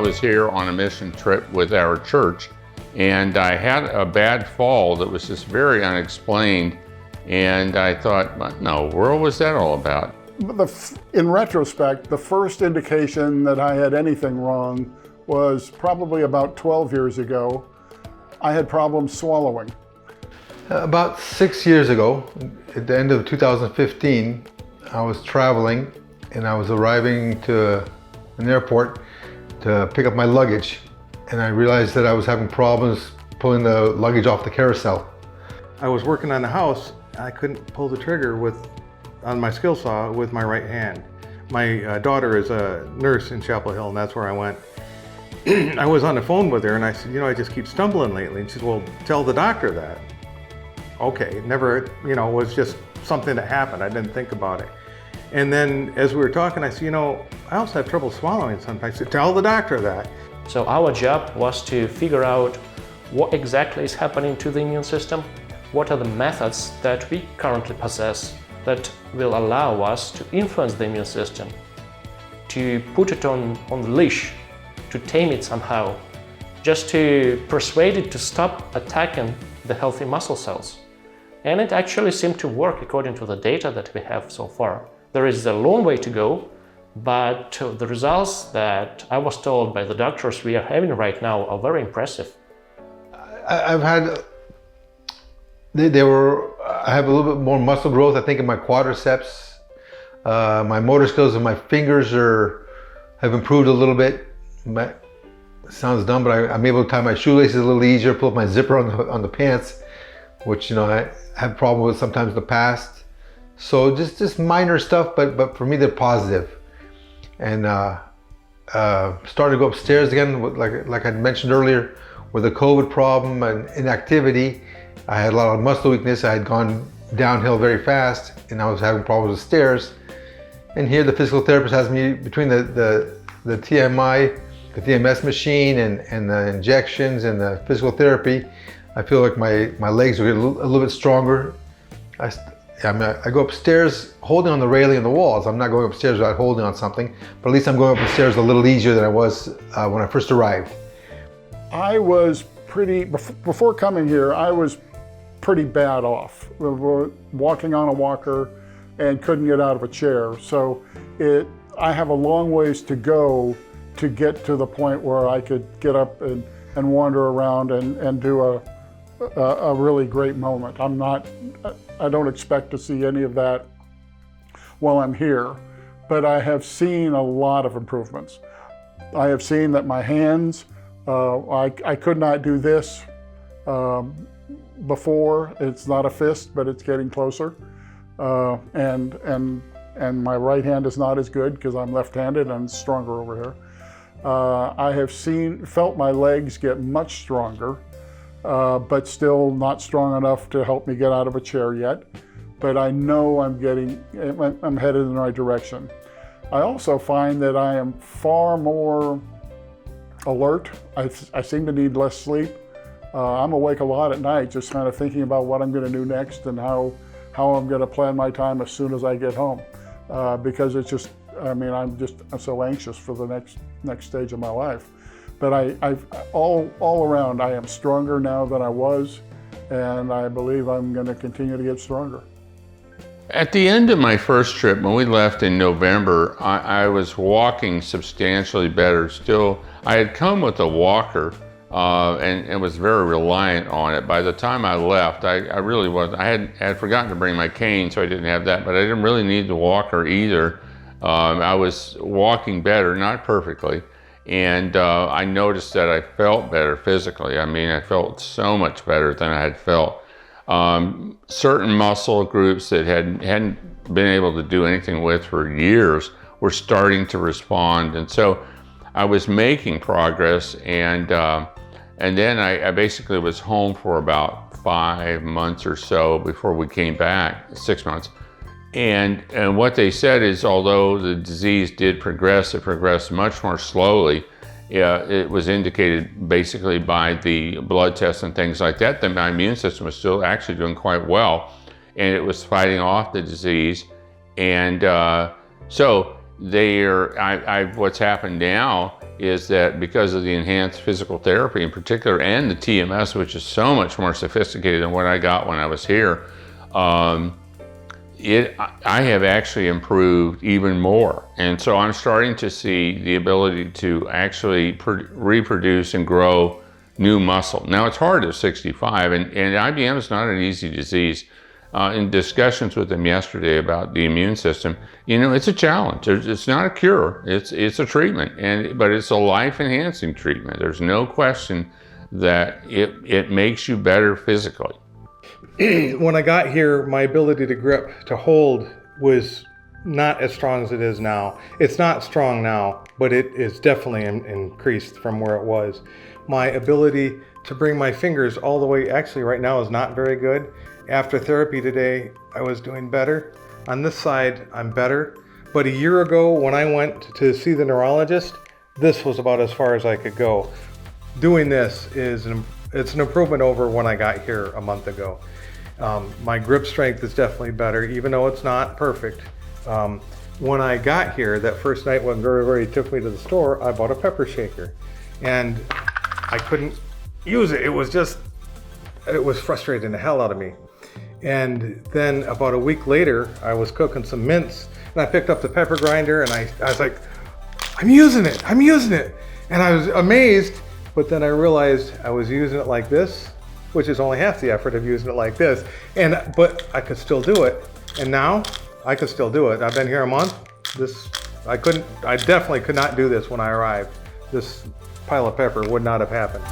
was here on a mission trip with our church, and I had a bad fall that was just very unexplained, and I thought, what in the world was that all about? In retrospect, the first indication that I had anything wrong was probably about 12 years ago. I had problems swallowing. About 6 years ago, at the end of 2015, I was traveling and I was arriving to an airport to pick up my luggage, and I realized that I was having problems pulling the luggage off the carousel. I was working on the house. I couldn't pull the trigger on my skill saw with my right hand. My daughter is a nurse in Chapel Hill, and that's where I went. I was on the phone with her and I said, I just keep stumbling lately. And she said, well, tell the doctor that. Okay, never, it was just something that happened. I didn't think about it. And then as we were talking, I said, I also have trouble swallowing sometimes. I said, tell the doctor that. So our job was to figure out what exactly is happening to the immune system, what are the methods that we currently possess that will allow us to influence the immune system, to put it on the leash, to tame it somehow, just to persuade it to stop attacking the healthy muscle cells. And it actually seemed to work according to the data that we have so far. There is a long way to go, but the results that I was told by the doctors we are having right now are very impressive. I've had, I have a little bit more muscle growth, I think, in my quadriceps. My motor skills in my fingers have improved a little bit. It sounds dumb, but I'm able to tie my shoelaces a little easier, pull up my zipper on the pants, which I have problems with sometimes in the past. So just minor stuff, but for me they're positive. And started to go upstairs again, like I mentioned earlier, with the COVID problem and inactivity. I had a lot of muscle weakness. I had gone downhill very fast, and I was having problems with stairs. And here the physical therapist has me between the TMI, the TMS machine, and the injections and the physical therapy. I feel like my legs are getting a little bit stronger. I go upstairs holding on the railing and the walls. I'm not going upstairs without holding on something, but at least I'm going up the stairs a little easier than I was when I first arrived. I was before coming here, I was pretty bad off. Walking on a walker and couldn't get out of a chair. So I have a long ways to go to get to the point where I could get up and wander around and do a really great moment. I don't expect to see any of that while I'm here, but I have seen a lot of improvements. I have seen that my hands, I could not do this before. It's not a fist, but it's getting closer. And my right hand is not as good because I'm left-handed and stronger over here. I have felt my legs get much stronger, but still not strong enough to help me get out of a chair yet. But I know I'm headed in the right direction. I also find that I am far more alert. I seem to need less sleep. I'm awake a lot at night, just kind of thinking about what I'm going to do next and how I'm going to plan my time as soon as I get home. Because it's just, I'm so anxious for the next stage of my life. But all around, I am stronger now than I was, and I believe I'm going to continue to get stronger. At the end of my first trip, when we left in November, I was walking substantially better still. I had come with a walker and was very reliant on it. By the time I left, I really was. I had forgotten to bring my cane, so I didn't have that, but I didn't really need the walker either. I was walking better, not perfectly, and I noticed that I felt better physically. I felt so much better than I had felt. Certain muscle groups that hadn't been able to do anything with for years were starting to respond, and so I was making progress. And then I basically was home for about 5 months or so before we came back, 6 months. And what they said is, although the disease did progress, it progressed much more slowly. It was indicated basically by the blood tests and things like that my immune system was still actually doing quite well, and it was fighting off the disease. And so what's happened now is that because of the enhanced physical therapy in particular, and the TMS, which is so much more sophisticated than what I got when I was here, I have actually improved even more. And so I'm starting to see the ability to actually reproduce and grow new muscle. Now, it's hard at 65, and IBM is not an easy disease. In discussions with them yesterday about the immune system, it's a challenge. It's not a cure, it's a treatment, but it's a life-enhancing treatment. There's no question that it makes you better physically. When I got here, my ability to grip, to hold, was not as strong as it is now. It's not strong now, but it is definitely increased from where it was. My ability to bring my fingers all the way, actually right now, is not very good. After therapy today, I was doing better. On this side, I'm better. But a year ago, when I went to see the neurologist, this was about as far as I could go. Doing this it's an improvement over when I got here a month ago. My grip strength is definitely better, even though it's not perfect. When I got here, that first night when Gary took me to the store, I bought a pepper shaker. And I couldn't use it. It was frustrating the hell out of me. And then about a week later, I was cooking some mince, and I picked up the pepper grinder, and I was like, I'm using it. And I was amazed, but then I realized I was using it like this, which is only half the effort of using it like this. But I could still do it. And now I could still do it. I've been here a month. I definitely could not do this when I arrived. This pile of pepper would not have happened.